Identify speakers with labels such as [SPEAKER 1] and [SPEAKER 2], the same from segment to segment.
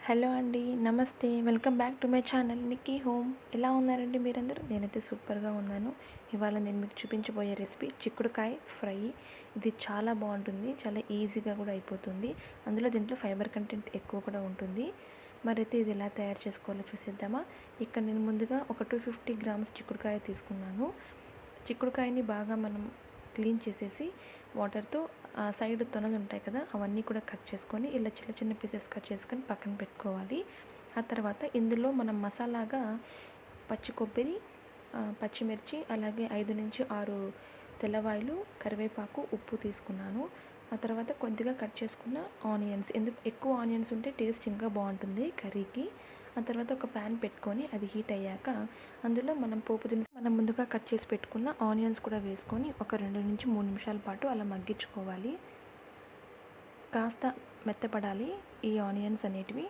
[SPEAKER 1] Hello అండి, నమస్తే. Welcome back to my channel Nikki home. ఎలా ఉన్నారండి మీరందరూ? నేనైతే సూపర్గా ఉన్నాను. ఇవాళ నేను మీకు చూపించబోయే రెసిపీ చిక్కుడుకాయ ఫ్రై. ఇది చాలా బాగుంటుంది, చాలా ఈజీగా కూడా అయిపోతుంది. అందులో దీంట్లో ఫైబర్ కంటెంట్ ఎక్కువ కూడా ఉంటుంది. మరైతే ఇది ఎలా తయారు చేసుకోవాలో చూసేద్దామా. ఇక్కడ నేను ముందుగా ఒక 250 గ్రామ్స్ చిక్కుడుకాయ తీసుకున్నాను. చిక్కుడుకాయని బాగా మనం క్లీన్ చేసేసి వాటర్తో సైడ్ తొనలు ఉంటాయి కదా, అవన్నీ కూడా కట్ చేసుకొని ఇలా చిన్న చిన్న పీసెస్ కట్ చేసుకొని పక్కన పెట్టుకోవాలి. ఆ తర్వాత ఇందులో మనం మసాలాగా పచ్చి కొబ్బరి, పచ్చిమిర్చి, అలాగే 5 నుంచి 6 తెల్లవాయలు, కరివేపాకు, ఉప్పు తీసుకున్నాను. ఆ తర్వాత కొద్దిగా కట్ చేసుకున్న ఆనియన్స్, ఎందుకు ఎక్కువ ఆనియన్స్ ఉంటే టేస్ట్ ఇంకా బాగుంటుంది కర్రీకి. ఆ తర్వాత ఒక ప్యాన్ పెట్టుకొని అది హీట్ అయ్యాక అందులో మనం పోపు దినుసు మనం ముందుగా కట్ చేసి పెట్టుకున్న ఆనియన్స్ కూడా వేసుకొని ఒక 2 నుంచి 3 నిమిషాల పాటు అలా మగ్గించుకోవాలి. కాస్త మెత్తపడాలి ఈ ఆనియన్స్ అనేటివి.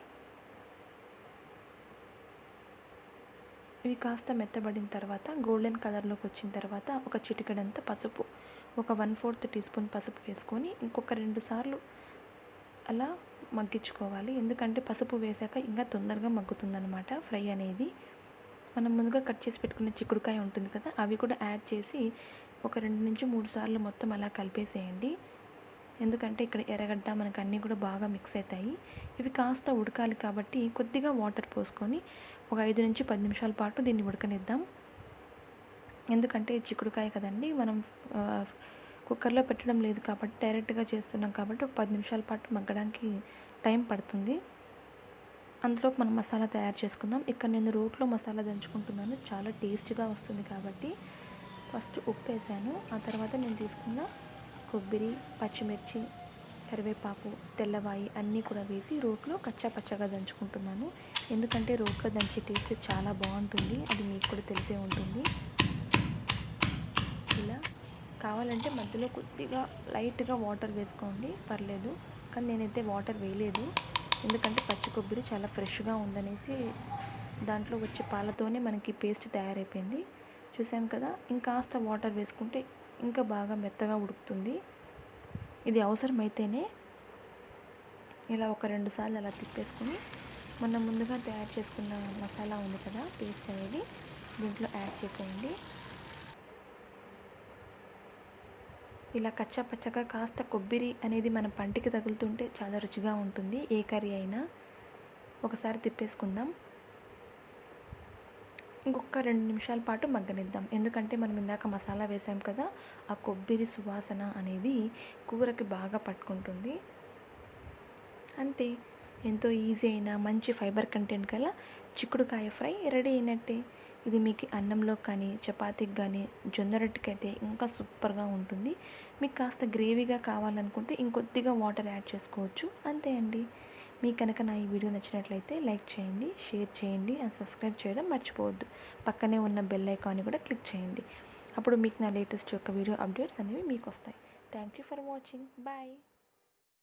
[SPEAKER 1] ఇవి కాస్త మెత్తబడిన తర్వాత గోల్డెన్ కలర్లోకి వచ్చిన తర్వాత ఒక చిటికెడంత పసుపు, ఒక 1/4 టీ స్పూన్ పసుపు వేసుకొని ఇంకొక 2 సార్లు అలా మగ్గించుకోవాలి. ఎందుకంటే పసుపు వేసాక ఇంకా తొందరగా మగ్గుతుందన్నమాట ఫ్రై అనేది. మనం ముందుగా కట్ చేసి పెట్టుకున్న చిక్కుడుకాయ ఉంటుంది కదా, అవి కూడా యాడ్ చేసి ఒక 2 నుంచి 3 సార్లు మొత్తం అలా కలిపేసేయండి. ఎందుకంటే ఇక్కడ ఎర్రగడ్డ మనకు అన్నీ కూడా బాగా మిక్స్ అవుతాయి. ఇవి కాస్త ఉడకాలి కాబట్టి కొద్దిగా వాటర్ పోసుకొని ఒక 5 నుంచి 10 నిమిషాల పాటు దీన్ని ఉడకనిద్దాం. ఎందుకంటే చిక్కుడుకాయ కదండి, మనం కుక్కర్లో పెట్టడం లేదు కాబట్టి డైరెక్ట్గా చేస్తున్నాం కాబట్టి ఒక 10 నిమిషాల పాటు మగ్గడానికి టైం పడుతుంది. అందులో మనం మసాలా తయారు చేసుకుందాం. ఇక్కడ నేను రోట్లో మసాలా దంచుకుంటున్నాను, చాలా టేస్ట్గా వస్తుంది కాబట్టి. ఫస్ట్ ఉప్పు వేసాను. ఆ తర్వాత నేను తీసుకున్న కొబ్బరి, పచ్చిమిర్చి, కరివేపాకు, తెల్లవాయి అన్నీ కూడా వేసి రోట్లో కచ్చా పచ్చగా దంచుకుంటున్నాను. ఎందుకంటే రోట్లో దంచే టేస్ట్ చాలా బాగుంటుంది, అది మీకు కూడా తెలిసే ఉంటుంది. ఇలా కావాలంటే మధ్యలో కొద్దిగా లైట్గా వాటర్ వేసుకోండి, పర్లేదు. కానీ నేనైతే వాటర్ వేయలేదు, ఎందుకంటే పచ్చి కొబ్బరి చాలా ఫ్రెష్గా ఉందనేసి దాంట్లో వచ్చే పాలతోనే మనకి పేస్ట్ తయారైపోయింది. చూసాం కదా, ఇంకాస్త వాటర్ వేసుకుంటే ఇంకా బాగా మెత్తగా ఉడుకుతుంది. ఇది అవసరమైతేనే ఇలా ఒక 2 సార్లు అలా తిప్పేసుకొని మనం ముందుగా తయారు చేసుకున్న మసాలా ఉంది కదా, పేస్ట్ అనేది దీంట్లో యాడ్ చేసేయండి. ఇలా కచ్చా పచ్చగా కాస్త కొబ్బరి అనేది మన పంటికి తగులుతుంటే చాలా రుచిగా ఉంటుంది ఏ కర్రీ అయినా. ఒకసారి తిప్పేసుకుందాం. ఇంకొక 2 నిమిషాల పాటు మగ్గనిద్దాం. ఎందుకంటే మనం ఇందాక మసాలా వేసాం కదా, ఆ కొబ్బరి సువాసన అనేది కూరకి బాగా పట్టుకుంటుంది. అంతే, ఎంతో ఈజీ అయిన మంచి ఫైబర్ కంటెంట్ గల చిక్కుడుకాయ ఫ్రై రెడీ అయినట్టే. ఇది మీకు అన్నంలో కానీ, చపాతీకి కానీ, జొన్న రొట్టెకి అయితే ఇంకా సూపర్గా ఉంటుంది. మీకు కాస్త గ్రేవీగా కావాలనుకుంటే ఇంకొద్దిగా వాటర్ యాడ్ చేసుకోవచ్చు. అంతే అండి. మీకు కనుక నా ఈ వీడియో నచ్చినట్లయితే లైక్ చేయండి, షేర్ చేయండి, అండ్ సబ్స్క్రైబ్ చేయడం మర్చిపోవద్దు. పక్కనే ఉన్న బెల్ ఐకాన్ని కూడా క్లిక్ చేయండి. అప్పుడు మీకు నా లేటెస్ట్ యొక్క వీడియో అప్డేట్స్ అనేవి మీకు వస్తాయి. Thank you for watching. Bye.